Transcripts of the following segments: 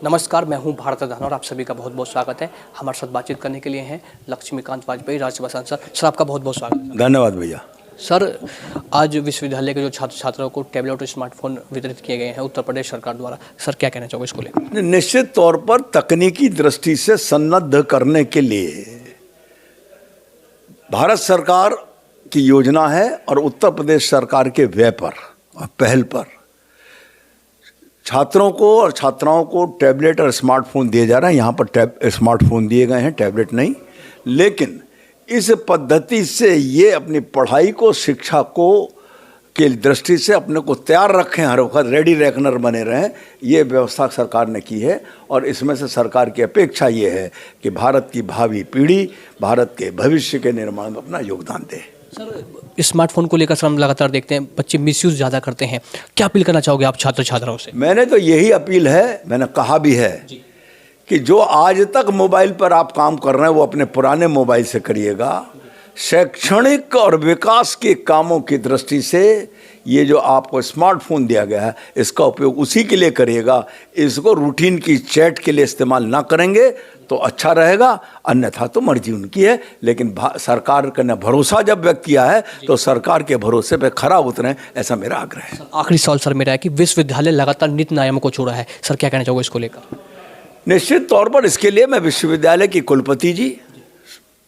नमस्कार, मैं हूं भारत रत्न और आप सभी का बहुत बहुत स्वागत है। हमारे साथ बातचीत करने के लिए हैं लक्ष्मीकांत वाजपेयी, राज्यसभा सांसद। सर, आपका बहुत बहुत स्वागत है। धन्यवाद भैया। सर, आज विश्वविद्यालय के जो छात्र छात्राओं को टैबलेट और स्मार्टफोन वितरित किए गए हैं उत्तर प्रदेश सरकार द्वारा, सर क्या कहना चाहोगे इसको लेकर? निश्चित तौर पर तकनीकी दृष्टि से सन्नद्ध करने के लिए भारत सरकार की योजना है और उत्तर प्रदेश सरकार के व्यय पर और पहल पर छात्रों को और छात्राओं को टैबलेट और स्मार्टफोन दिए जा रहे हैं। यहाँ पर स्मार्टफोन दिए गए हैं, टैबलेट नहीं। लेकिन इस पद्धति से ये अपनी पढ़ाई को, शिक्षा को के दृष्टि से अपने को तैयार रखें, हर वक्त रेडी रेकनर बने रहें, ये व्यवस्था सरकार ने की है। और इसमें से सरकार की अपेक्षा ये है कि भारत की भावी पीढ़ी भारत के भविष्य के निर्माण में अपना योगदान दे। सर, स्मार्टफोन को लेकर हम लगातार देखते हैं बच्चे मिसयूज ज़्यादा करते हैं, क्या अपील करना चाहोगे आप छात्र छात्राओं से? मैंने तो यही अपील है, मैंने कहा भी है कि जो आज तक मोबाइल पर आप काम कर रहे हैं वो अपने पुराने मोबाइल से करिएगा। शैक्षणिक और विकास के कामों की दृष्टि से ये जो आपको स्मार्टफोन दिया गया है इसका उपयोग उसी के लिए करिएगा। इसको रूटीन की चैट के लिए इस्तेमाल ना करेंगे तो अच्छा रहेगा, अन्यथा तो मर्जी उनकी है। लेकिन सरकार का भरोसा जब व्यक्त किया है तो सरकार के भरोसे पे खरा उतरें, ऐसा मेरा आग्रह है। आखिरी सवाल सर मेरा है कि विश्वविद्यालय लगातार नीति नियमों को छू रहा है, सर क्या कहना चाहोगे इसको लेकर? निश्चित तौर पर इसके लिए मैं विश्वविद्यालय की कुलपति जी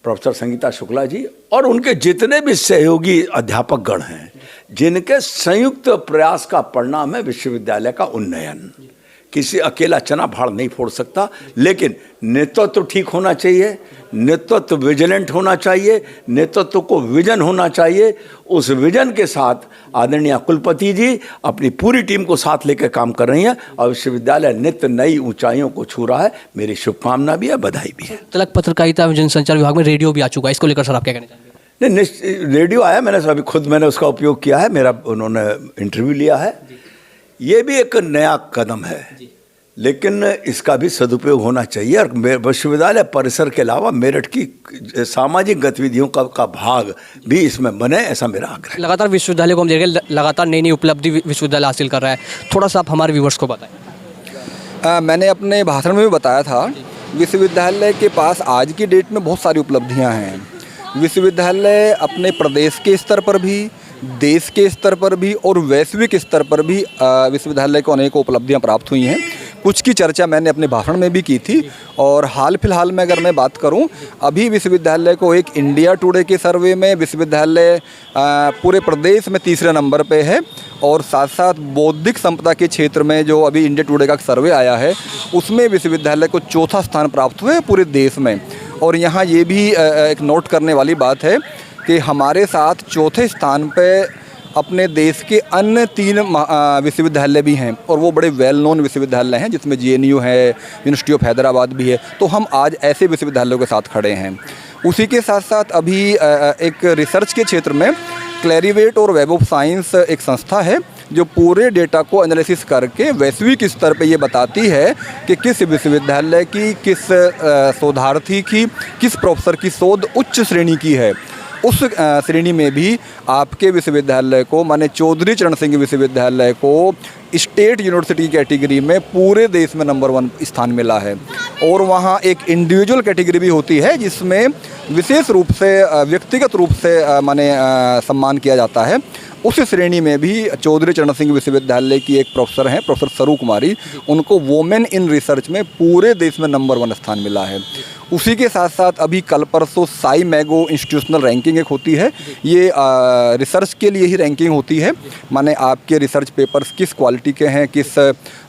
प्रोफेसर संगीता शुक्ला जी और उनके जितने भी सहयोगी अध्यापक गण हैं, जिनके संयुक्त प्रयास का परिणाम है विश्वविद्यालय का उन्नयन। किसी अकेला चना भाड़ नहीं फोड़ सकता, लेकिन नेतृत्व ठीक होना चाहिए, नेतृत्व विजिलेंट होना चाहिए, नेतृत्व को विजन होना चाहिए। उस विजन के साथ आदरणीय कुलपति जी अपनी पूरी टीम को साथ लेकर काम कर रही हैं और विश्वविद्यालय नित्य नई ऊंचाइयों को छू रहा है। मेरी शुभकामना भी है, बधाई भी है। तिलक पत्रकारिता एवं जनसंचार विभाग में रेडियो भी आ चुका है, इसको लेकर सर आप क्या कहना चाहेंगे? नहीं, रेडियो आया, मैंने अभी खुद मैंने उसका उपयोग किया है, मेरा उन्होंने इंटरव्यू लिया है। ये भी एक नया कदम है, लेकिन इसका भी सदुपयोग होना चाहिए और विश्वविद्यालय परिसर के अलावा मेरठ की सामाजिक गतिविधियों का भाग भी इसमें बने, ऐसा मेरा आग्रह है। लगातार विश्वविद्यालय को हम देख रहे हैं, लगातार नई नई उपलब्धि विश्वविद्यालय हासिल कर रहा है, थोड़ा सा आप हमारे व्यूवर्स को बताएं। मैंने अपने भाषण में भी बताया था, विश्वविद्यालय के पास आज की डेट में बहुत सारी उपलब्धियां हैं। विश्वविद्यालय अपने प्रदेश के स्तर पर भी, देश के स्तर पर भी और वैश्विक स्तर पर भी विश्वविद्यालय को अनेकों उपलब्धियां प्राप्त हुई हैं। कुछ की चर्चा मैंने अपने भाषण में भी की थी। और हाल फिलहाल में अगर मैं बात करूं, अभी विश्वविद्यालय को एक इंडिया टुडे के सर्वे में विश्वविद्यालय पूरे प्रदेश में तीसरे नंबर पे है। और साथ साथ बौद्धिक संपदा के क्षेत्र में जो अभी इंडिया टुडे का सर्वे आया है उसमें विश्वविद्यालय को चौथा स्थान प्राप्त हुआ है पूरे देश में। और यहाँ ये भी एक नोट करने वाली बात है कि हमारे साथ चौथे स्थान पे अपने देश के अन्य 3 विश्वविद्यालय भी हैं और वो बड़े वेल नोन विश्वविद्यालय हैं, जिसमें JNU है, यूनिवर्सिटी ऑफ हैदराबाद भी है। तो हम आज ऐसे विश्वविद्यालयों के साथ खड़े हैं। उसी के साथ साथ अभी एक रिसर्च के क्षेत्र में क्लैरिवेट और वेब ऑफ साइंस एक संस्था है जो पूरे डेटा को एनालिसिस करके वैश्विक स्तर पे ये बताती है कि किस विश्वविद्यालय की, किस शोधार्थी की, किस प्रोफेसर की शोध उच्च श्रेणी की है। उस श्रेणी में भी आपके विश्वविद्यालय को, माने चौधरी चरण सिंह विश्वविद्यालय को स्टेट यूनिवर्सिटी कैटेगरी में पूरे देश में नंबर 1 स्थान मिला है। और वहाँ एक इंडिविजुअल कैटेगरी भी होती है जिसमें विशेष रूप से व्यक्तिगत रूप से माने सम्मान किया जाता है। उस श्रेणी में भी चौधरी चरण सिंह विश्वविद्यालय की एक प्रोफेसर हैं, प्रोफेसर सरू कुमारी, उनको वोमेन इन रिसर्च में पूरे देश में नंबर 1 स्थान मिला है। उसी के साथ साथ अभी कल परसों साई मैगो इंस्टीट्यूशनल रैंकिंग एक होती है, ये रिसर्च के लिए ही रैंकिंग होती है, माने आपके रिसर्च पेपर्स किस क्वालिटी के हैं, किस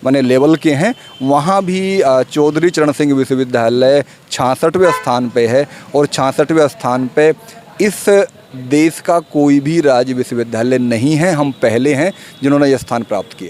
माने लेवल के हैं। वहाँ भी चौधरी चरण सिंह विश्वविद्यालय 66वें स्थान पे है। और 66वें स्थान पे इस देश का कोई भी राज्य विश्वविद्यालय नहीं है, हम पहले हैं जिन्होंने यह स्थान प्राप्त किया।